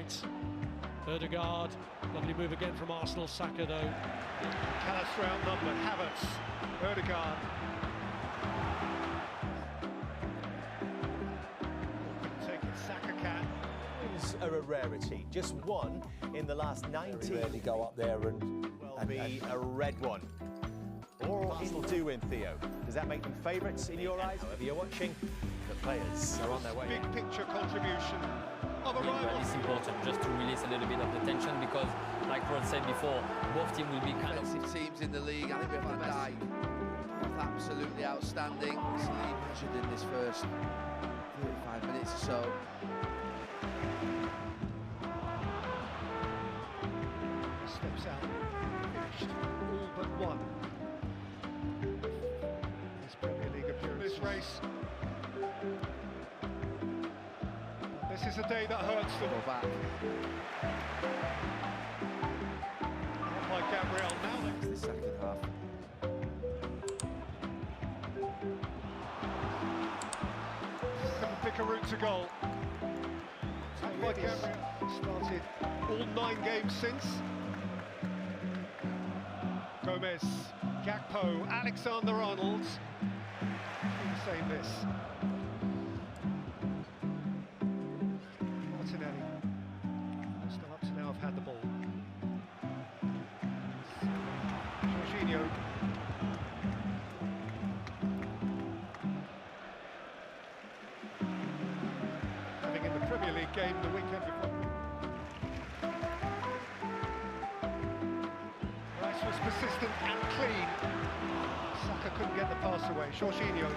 right. Ødegaard, lovely move again from Arsenal. Saka though. Callous round number, Havertz, Ødegaard. Couldn't take it, Saka can. Are a rarity. Just one in the last 90. Rarely go up there and be a red one. Or it'll do in, Theo. Does that make them favourites in your eyes? However you're watching, the players are on their way. Big picture contribution of a rival. It's important just to release a little bit of the tension because, like Rod said before, both teams will be kind of... teams in the league. I think Van Dijk, both absolutely outstanding. Easily measured in this first 35 minutes or so. Steps out, finished, all but one. This Premier League appearance. This race. This is a day that hurts them. Go back. Not by Gabriel now. It's the second half. Couldn't pick a route to goal. Not by Gabriel. Started all 9 games since. Gomez, Gakpo, Alexander-Arnold. Saying this. Martinelli. Still up to now have had the ball. Jorginho. Having in the Premier League game the weekend before. Rice was persistent and clean. Saka couldn't get the pass away. Jorginho.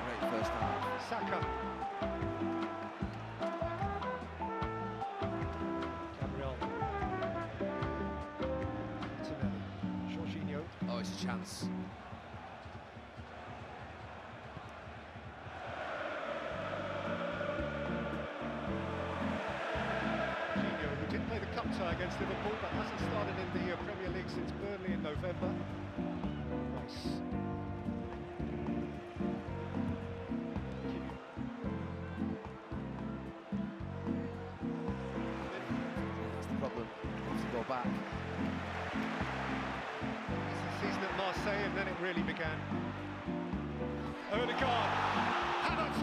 Great first half. Saka. Gabriel. Martinelli. Jorginho. Oh, it's a chance. Didn't play the cup tie against Liverpool, but hasn't started in the Premier League since Burnley in November. Nice. That's the problem. Wants to go back. It's the season at Marseille, and then it really began. Ødegaard. Havertz.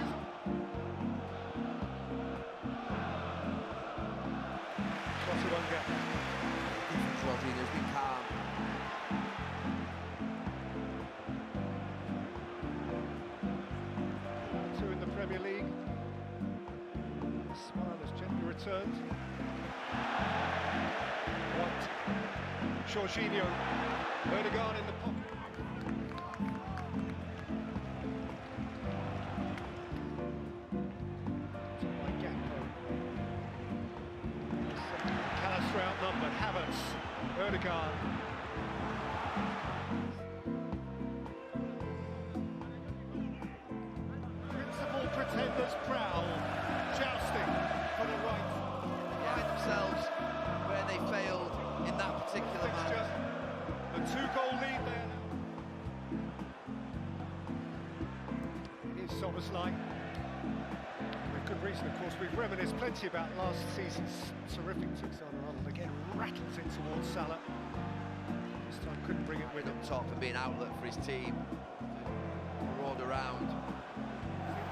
Jorginho's been calm. Two in the Premier League. The smile has gently returned. What? Jorginho. Ødegaard in the pocket. Round number, Havertz, Ødegaard. Principal pretenders prowl, jousting for the right. Find themselves where they failed in that particular match. A 2-goal lead there. It is Sobersley. Good reason, of course. We've reminisced plenty about last season's terrific Alexander-Arnold. Again, rattles in towards Salah. This time couldn't bring it with him. Top and be an outlet for his team. Roared around.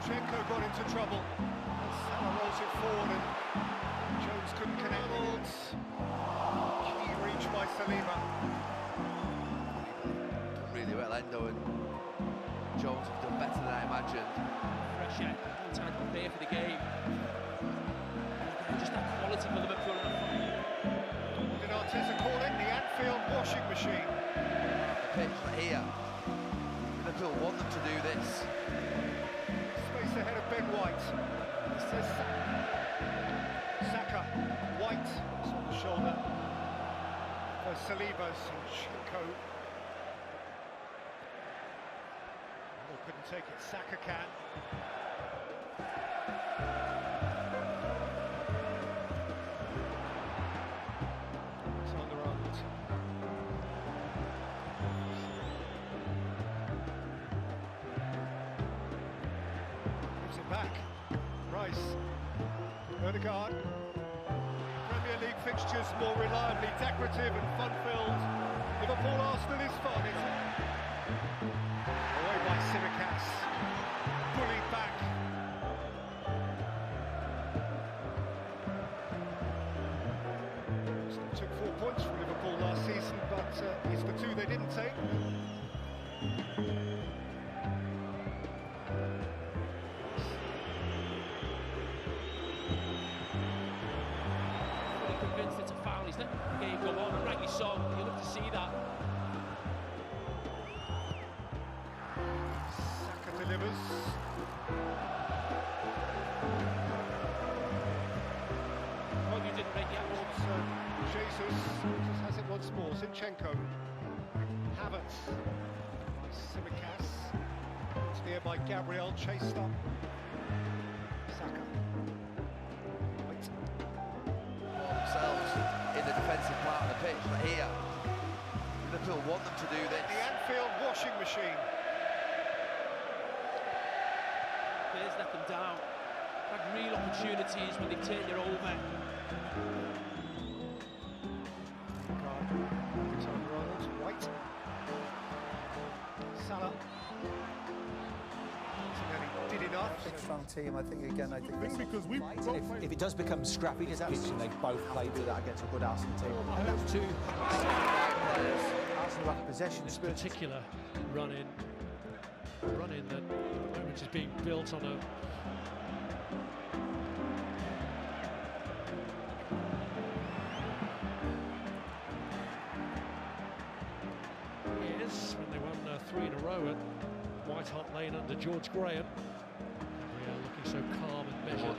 Zinchenko got into trouble. And Salah rolls it forward and Jones couldn't connect. Key reach by Saliba. Done really well, Endo and Jones have done better than I imagined. Fresh out, time to prepare for the game. Just that quality for Liverpool. Did Arteta call it the Anfield washing machine? The pitch here. Liverpool want them to do this. Space ahead of Ben White. It says Saka. White is on the shoulder. For Saliba, Zinchenko. Couldn't take it, Saka can. Alexander-Arnold. Drops it back. Rice. Odegaard. Premier League fixtures more reliably decorative and fun-filled. Liverpool Arsenal is fun, isn't it? Away by Simicas. Bullied back. Arsenal took 4 points from Liverpool last season, but it's the 2 they didn't take. Convinced it's a foul. He's let the game go on, and rightly so. You'll have to see that. Saka delivers. Well, you didn't rate the action. Jesus has it once more. Zinchenko. Havertz. Simicas. It's near by Gabriel, chased up. Saka. Wait. Themselves in the defensive part of the pitch, but here Liverpool want them to do this. The Anfield washing machine. Players let them down. Had real opportunities when they turn you over. Ronald, White. Salah. Martinelli did enough. Big strong team, I think Because we If it does become scrappy, does that mean they both play with that against a good Arsenal team? Those two, Arsenal have possession this spirit. particular run-in that at the moment is being built on a years when they won 3 in a row at White Hart Lane under George Graham. Gabriel looking so calm and measured.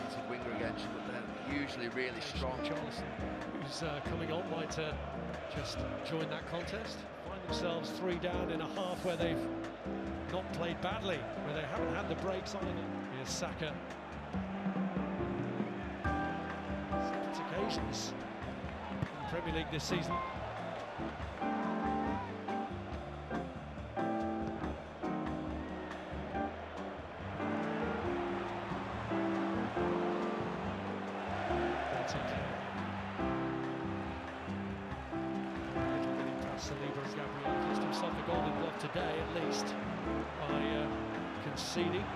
It's a winger again, but they're usually really strong. Charleston, who's coming on, might just join that contest. Find themselves 3 down in a half where they've not played badly, where they haven't had the breaks either. Here's Saka. Separate occasions in the Premier League this season. Saliba and Gabriel cost himself the golden glove today, at least, by conceding.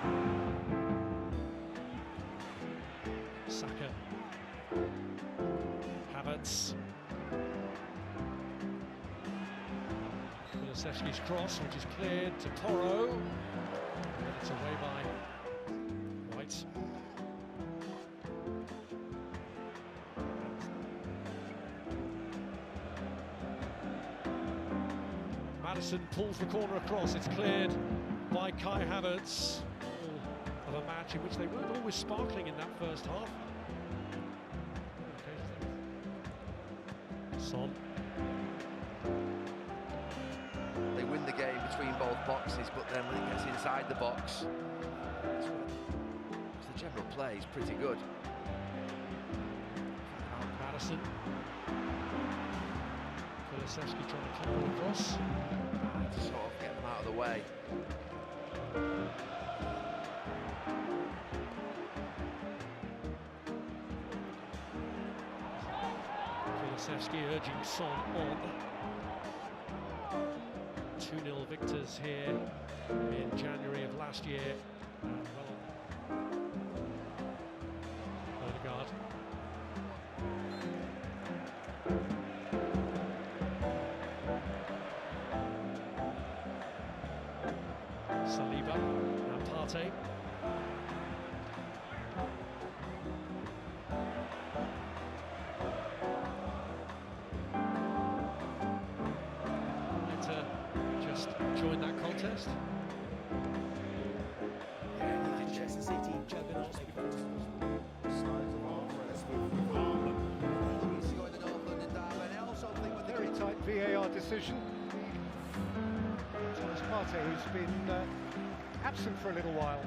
Saka. Havertz. Kulusevski's cross, which is cleared to Toro. And then it's away by White. Madison pulls the corner across, it's cleared by Kai Havertz. All of a match in which they weren't always sparkling in that first half. Son. They win the game between both boxes, but then when it gets inside the box, the general play is pretty good. Madison. Kulusevski trying to clear across. To sort of get them out of the way. Kulusevski urging Son on. 2-0 victors here in January of last year. Well, Odegaard. Saliba, now Partey. Just join that contest. Manchester City Very tight VAR decision. Thomas Partey, who's been absent for a little while.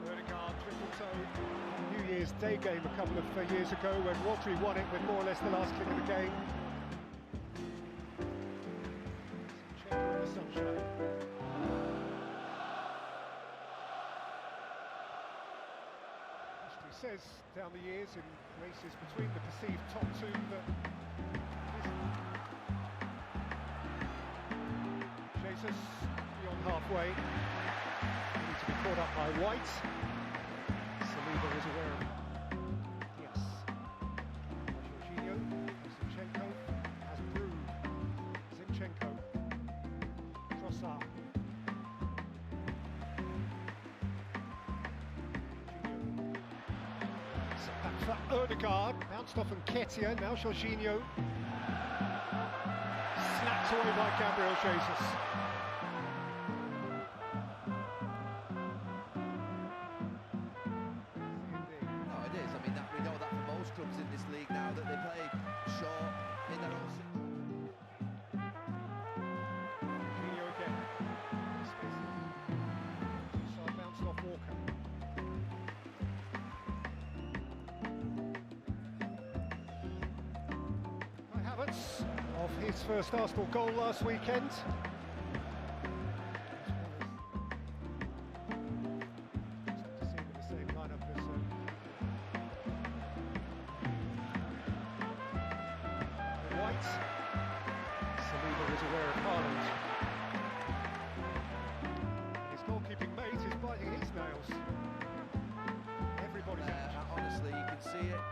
Odegaard, triple toe. New Year's Day game a couple of years ago when Rodri won it with more or less the last kick of the game. says down the years in races between the perceived top two that Jesus beyond halfway, needs to be caught up by White. Saliba is aware of it. Yes. Jorginho, Zinchenko has Brood. Zinchenko, Trossard. Back for Odegaard, bounced off Nketiah, now Jorginho. Snapped away by Gabriel Jesus. No, it is. I mean, we know that for most clubs in this league now, that they play short in their own system. Jorginho again. Trossard bounced off Walker. Of his first Arsenal goal last weekend. Just to see him in the same lineup as White. Saliba was aware of Haaland. His goalkeeping mate is biting his nails. Everybody's honestly, you can see it.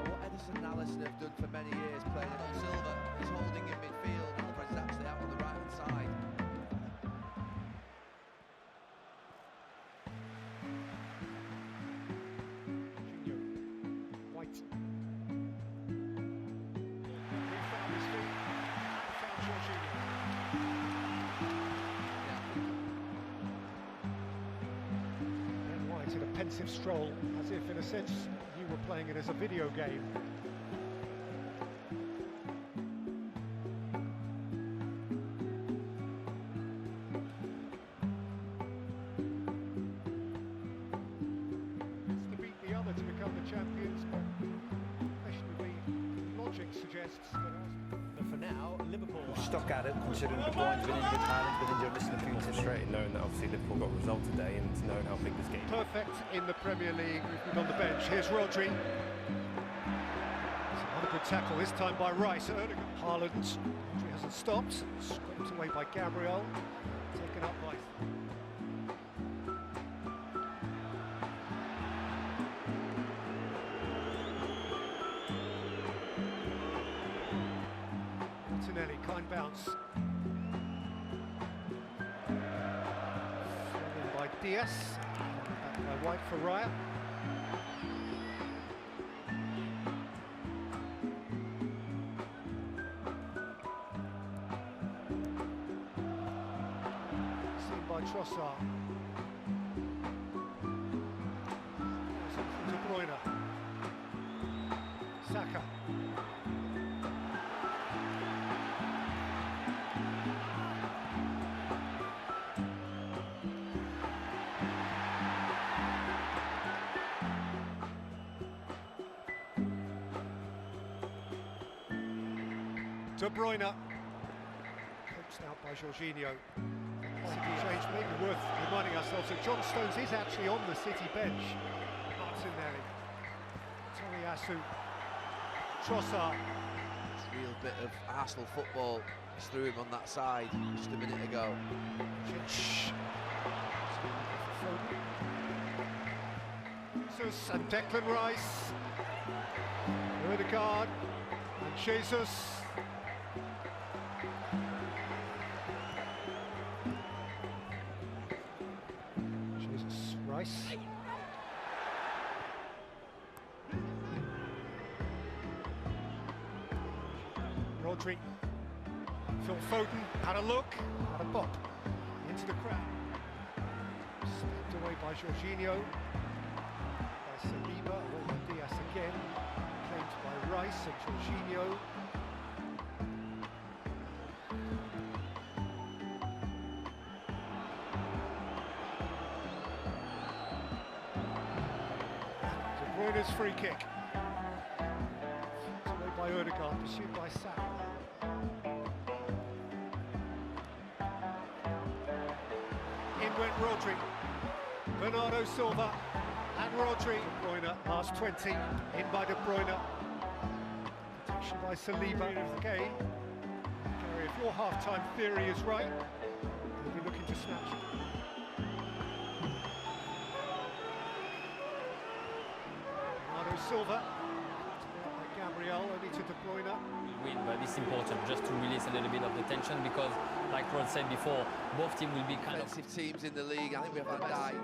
What Edison and Alisson have done for many years, playing on Silva, is holding in midfield. Alvarez is actually out on the right-hand side. Jorginho, White. He found his feet and found Jorginho. Then White in a pensive stroll, as if in a sense you were playing it as a video game. It's to beat the other to become the champions, but questionably logic suggests that But for now, Liverpool stuck at it, considering De Bruyne's been injured, Haaland's been injured, missing a few today. Frustrating knowing that obviously Liverpool got a result today and knowing how big this game is. perfect in the Premier League. Movement on the bench. Here's Rodri. Another good tackle, this time by Rice. Haaland. Rodri hasn't stopped. Scraped away by Gabriel. Taken up by... Martinelli, kind bounce. Thrown in by Diaz. Back by White for Raya. Seen by Trossard. De Bruyne. Saka. De Bruyne, coached out by Jorginho. Change maybe worth reminding ourselves that John Stones is actually on the City bench. Martinelli, Tomiyasu, Trossard. It's a real bit of Arsenal football is through him on that side just a minute ago. Jesus and Declan Rice. Odegaard and Jesus. Jesus, Rice. Rodri. Phil Foden had a look, had a bop into the crowd. Stepped away by Jorginho. By Saliba, away by Diaz again. Claimed by Rice and Jorginho. De Bruyne's free kick. It's away by Odegaard, pursued by Saka. In went Rodri. Bernardo Silva and Rodri. De Bruyne Bruyne, last 20, in by De Bruyne. Protection by Saliba of the game. Gary, if your half-time theory is right, they'll be looking to snatch. Bernardo Silva, Gabriel, only to De Bruyne. Win, but it's important just to release a little bit of the tension because, like Rod said before, both teams will be kind of... Offensive teams in the league. I think we have Van Dijk.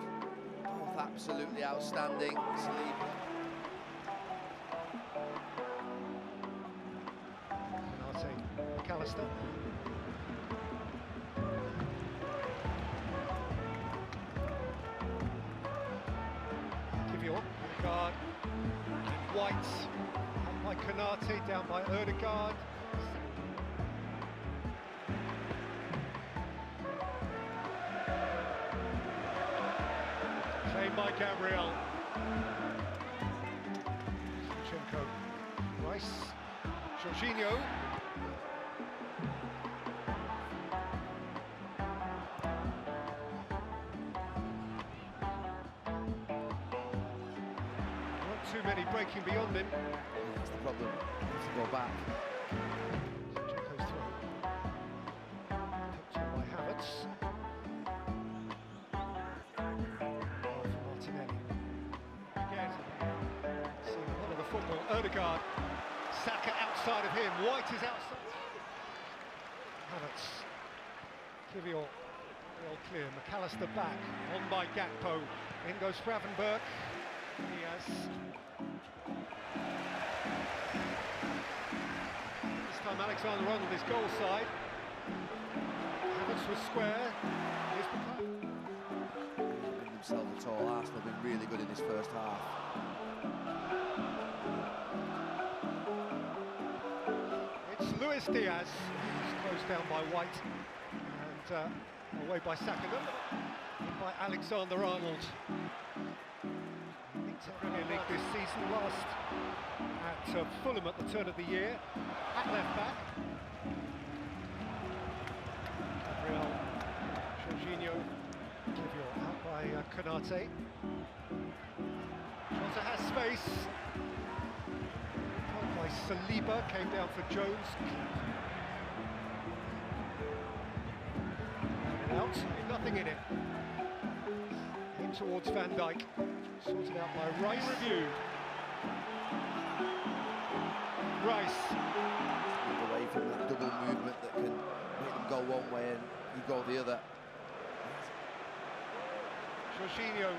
Both absolutely outstanding. Saliba. McAllister. Kivior, Odegaard, and White, up by Konate, down by Odegaard. Played by Gabriel. Zinchenko, Rice, Jorginho. Too many breaking beyond him. That's the problem. To go back. Zinchenko's through. Tucked in by Havertz. Oh, for Martinelli. Again, seeing a lot of the football. Odegaard. Saka outside of him. White is outside. Havertz. Kivior. Well clear. McAllister back. On by Gakpo. In goes Gravenberch. Diaz. This time Alexander-Arnold is goal side. Havertz was square. Been themselves at all. Arsenal have been really good in this first half. It's Luis Diaz. He's closed down by White. And away by Saka. By Alexander-Arnold. Premier League this season, last at Fulham at the turn of the year, at left back. Gabriel, Jorginho, Kivior out by Konate. Jota has space. Held by Saliba, came down for Jones. Out, nothing in it. In towards Van Dijk. Sorted out by Rice. Review. Rice. Move away from that double movement that can make them go one way and you go the other. Jorginho.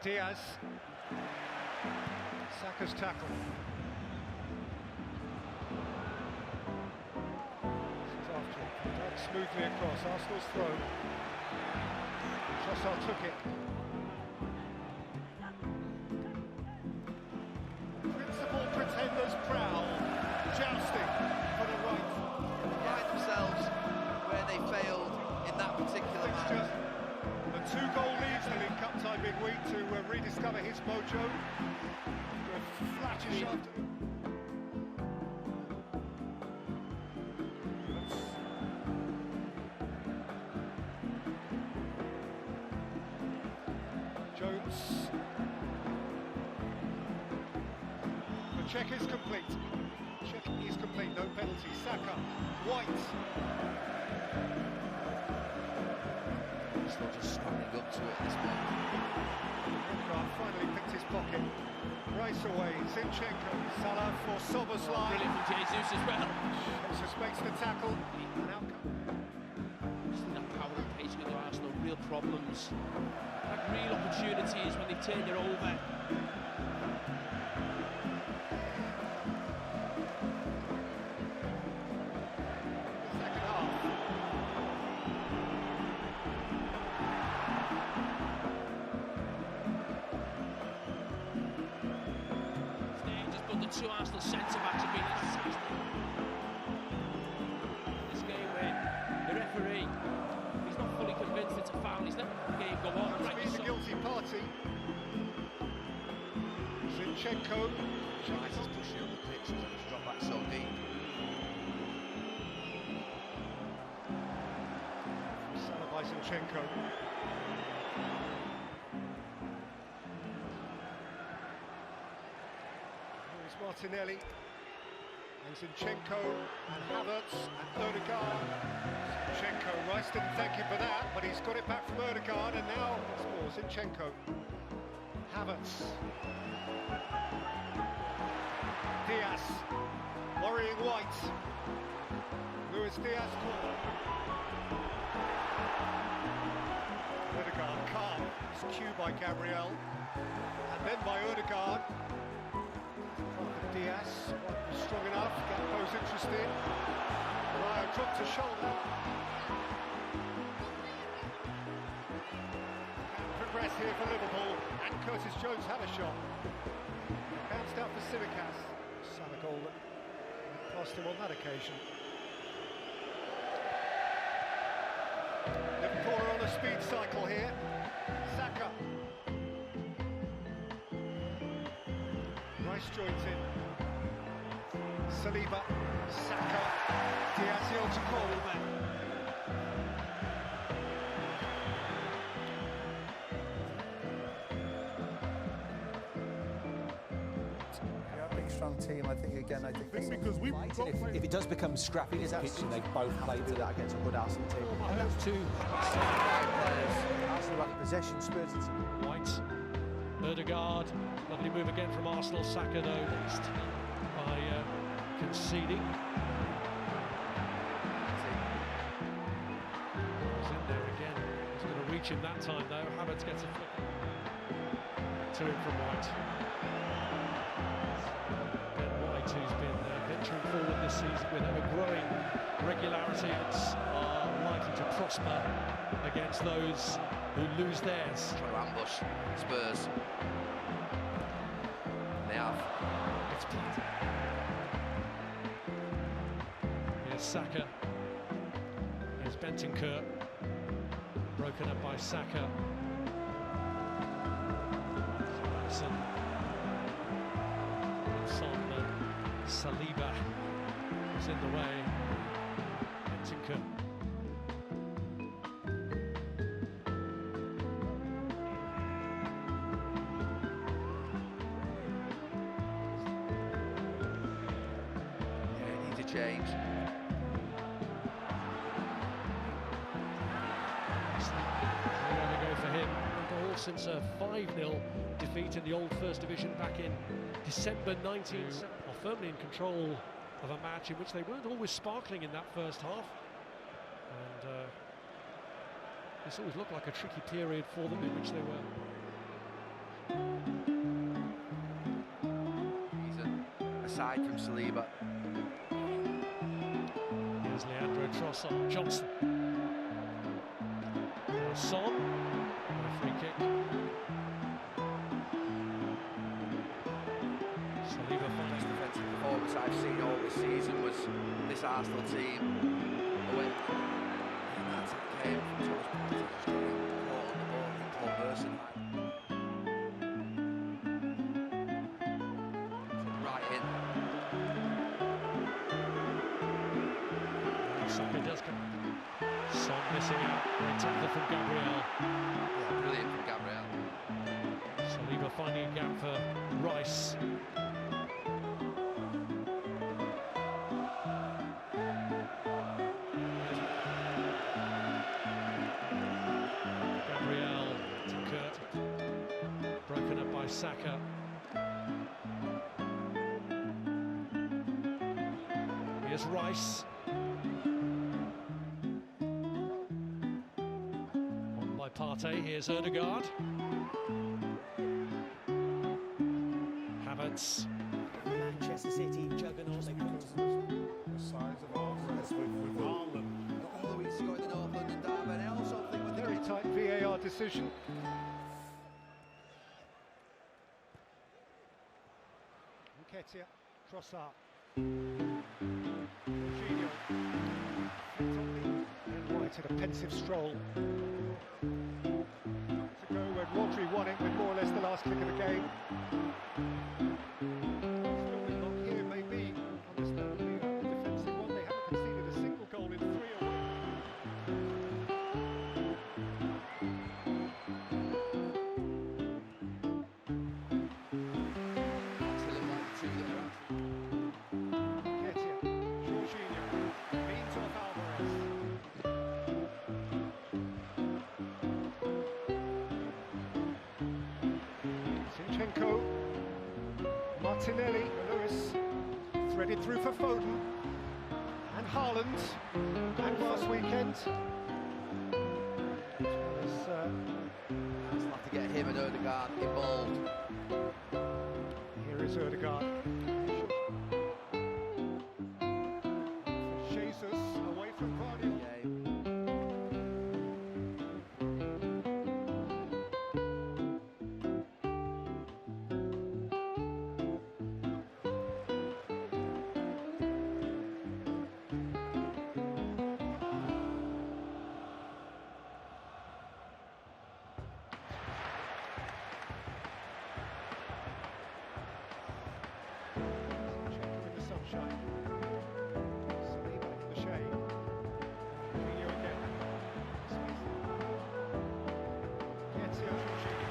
Diaz. Saka's tackle. This is after it. Smoothly across. Arsenal's throw. Trossard took it. Principal pretenders prowl, jousting for the right. Find themselves where they failed in that particular match. The 2-goal lead to League Cup tie midweek to rediscover his mojo. A flattish after. Jones. The check is complete. Check is complete, no penalty. Saka, White. It's not just scrambling up to it at this point. Odegaard finally picked his pocket. Rice away, Zinchenko, Salah for Szoboszlai. Brilliant from Jesus as well. Suspects the tackle. An outcome. Just that power and pace with Arsenal, real problems. Like real opportunities when they turn it over. Second half. Just put the two Arsenal centre-backs have been fantastic. This game where the referee, he's not fully convinced it's a foul, he's letting the game go on. To be the guilty party. Zinchenko. Rice is pushing up the pitch, he's dropped back so deep. Salah by Zinchenko. Here's Martinelli, and Zinchenko, and Havertz, and Odegaard. Zinchenko, Rice didn't thank him for that, but he's got it back from Odegaard, and now it's more Zinchenko. Havertz. Diaz, worrying White. Luis Diaz corner. Odegaard, calm. It's cued by Gabriel. And then by Odegaard. Diaz, strong enough, Gakpo's interested. Raya dropped a shoulder. Can progress here for Liverpool, and Curtis Jones had a shot. Bounced out for Simicast. Salah goal that cost him on that occasion. Liverpool are on a speed cycle here. Saka. Rice joins in. Saliba, Saka, Diaz to call man. Yeah, a big strong team. I think Because if it does become scrappy, is that pitch and they both play to that against a good Arsenal team? Those two Arsenal have possession, Spurs. White, Odegaard, lovely move again from Arsenal. Saka though next by conceding. He's in there again. He's going to reach him that time though. Havertz gets a flick to him from White. Ben White, who's been venturing forward this season with ever-growing regularity, are likely to prosper against those who lose theirs. Trying to ambush Spurs. They have. It's planted. Here's Saka. Here's Bentancur. Broken up by Saka. Son. Saliba is in the way. Bentancur. Change. Another go for him. A goal since a 5-0 defeat in the old First Division back in December 1970. Are firmly in control of a match in which they weren't always sparkling in that first half. And this always looked like a tricky period for them in which they were. He's aside from Saliba. Leandro Trossard, Johnson, Son, a free kick. Saliba finds The defensive performance I've seen all this season was this Arsenal team away. And that's it came from Thomas Partey, just getting caught on the ball in poor person. Right in. Saka does come. Son missing out. Great tackle from Gabriel. Yeah, brilliant from Gabriel. Saliba finding a gap for Rice. Gabriel to Kurt. Broken up by Saka. Here's Rice. Partey, here's Odegaard. Havertz. Manchester City juggernaut. The size of Arsenal with Haaland. Although he's scored in North London derby, and I also think with Very tight VAR decision. Nketiah, Trossard. Jorginho. And White had a pensive stroll. To go when Rodri won it with more or less the last kick of the game. Still not here, maybe. Understandably, a defensive one. They haven't conceded a single goal in 3 away. to look like the two that are Zinchenko, Martinelli, Lewis, threaded through for Foden, and Haaland, and last weekend. It's have to get him and Odegaard involved. Here is Odegaard. Jesus away from Vardy. Sunshine. Saliba in the shade. Jorginho again. Smith. Gets the Jorginho.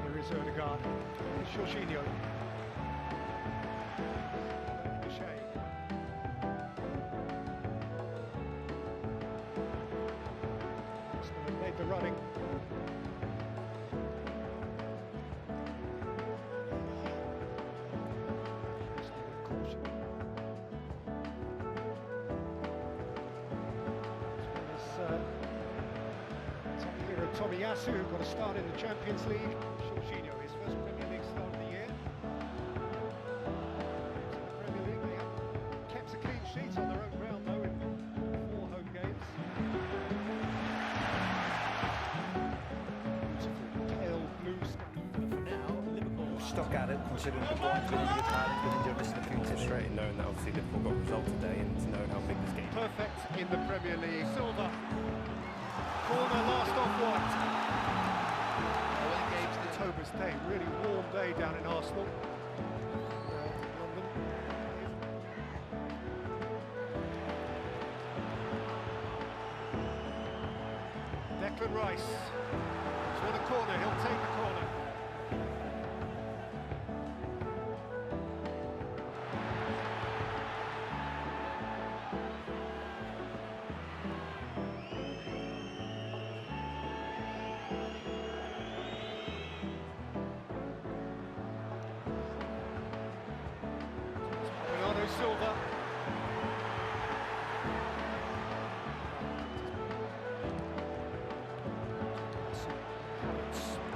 Here is Odegaard. Jorginho. Made the running. Top hero Tomiyasu got a start in the Champions League. Jorginho, his first Premier League start of the year. In the Premier League, they have kept a clean sheet on their own ground, though, in 4 home games. Beautiful pale blue sky. For now, Liverpool stuck at it, considering the points with injured Haaland, with injured missing a few today. Frustrating knowing that obviously Liverpool got a result today and knowing how big this game is. Perfect in the Premier League. Silva. Corner last off white. October's day, really warm day down in Arsenal. London. Declan Rice. He's won a corner, he'll take the corner. Silva.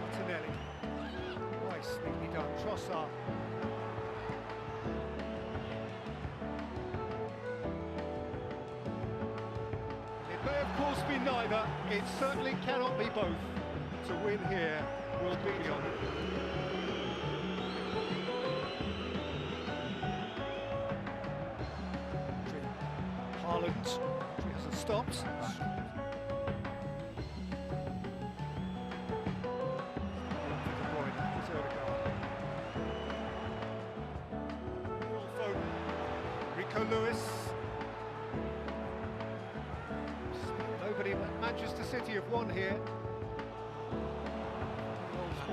Martinelli. Nice, neatly done. Trossard. It may of course be neither. It certainly cannot be both. To win here will be the honour. Haaland hasn't stopped. Rico Lewis. Nobody but Manchester City have won here.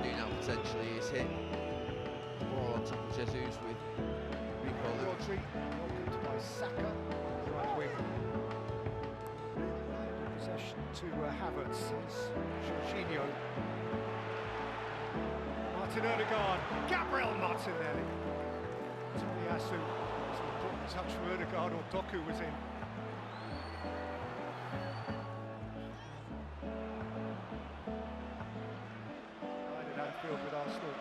Now potentially is hit. Ball on top of Jesus with Rico Lewis. Rodri, welcomed by Saka. Right wing. Possession to Havertz. Jorginho. Martin Odegaard. Gabriel Martinelli. Tomiyasu. Important touch from Odegaard, or Doku was in. Right at Anfield with Arsenal.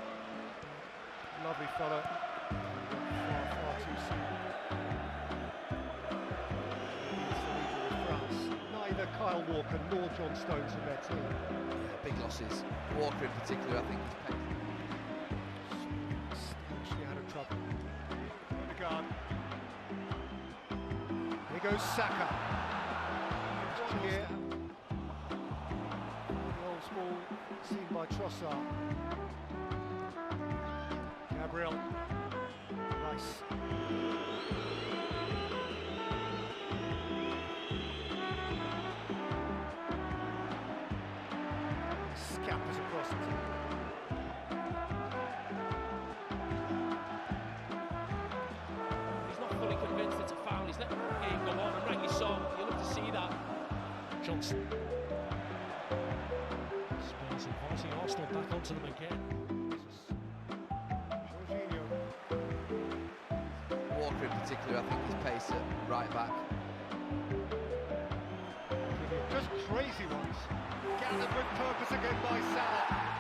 Lovely fella. Far too soon. Neither Kyle Walker nor John Stones in their team. Yeah, big losses. Walker in particular, I think, is Actually out of trouble. Odegaard. Here goes Saka. One here. The old ball seen by Trossard. Gabriel. Rice. first. He's not fully convinced it's a foul. He's letting the game go on, and rightly so. You love to see that. Johnson. Spurs inviting Arsenal back onto them again. Jorginho. Walker in particular, I think his pace at right back. Just crazy ones. Gathered with purpose again by Salah.